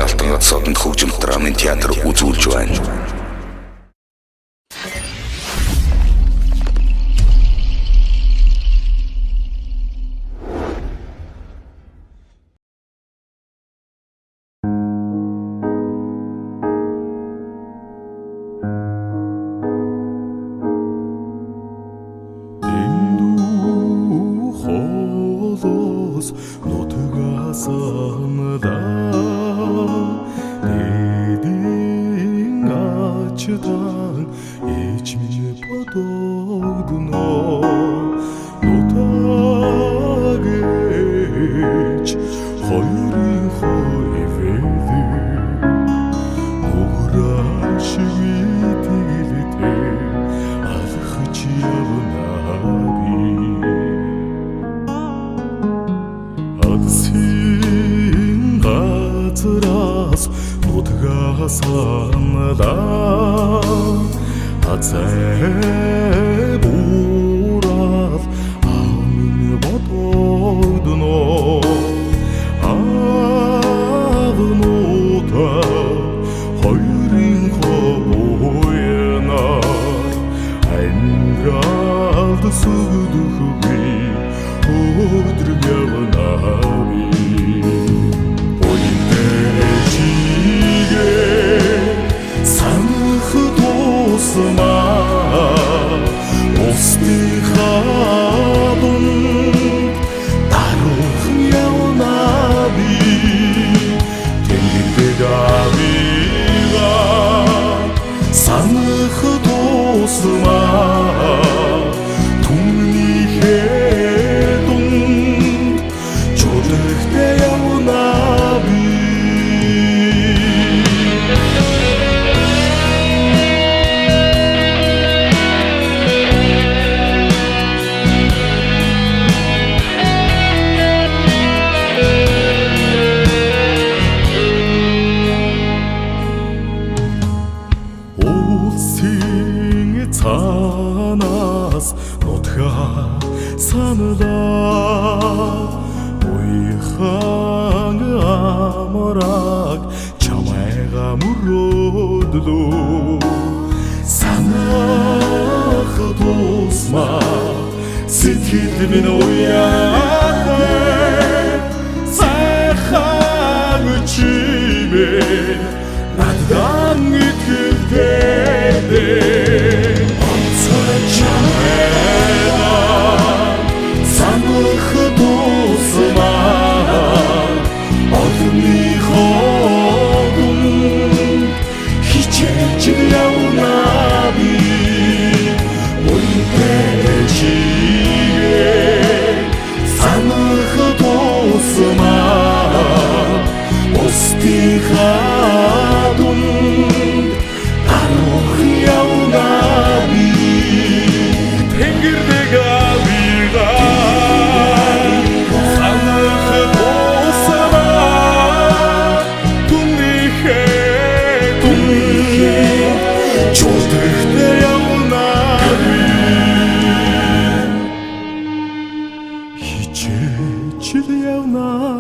Алтан гад содонд хөгжим драмын театр үзүүлж байна. Нутгасамда дэдин ачтан ичмэ подогдно нутагэж хоёрын хойвэдэ нурашиг тэгэлтэй алхаж явна би газраас нутгасамда азай бурал амин бодогдно авнута хоёрын хобоянаар амьдралд сүгдөхгүй өдрөг явна би Устихадун дарух явна би тэнгэрдэг авига санах тусмаа түмний хэдунд чөлөөтэй явна би цанаас нутга санада буйхан амраг чамайга мөрөөдлөө санах тусма сэтгэл минь уяатай сайхан чимээ надад итгэлтэй Хичээж явна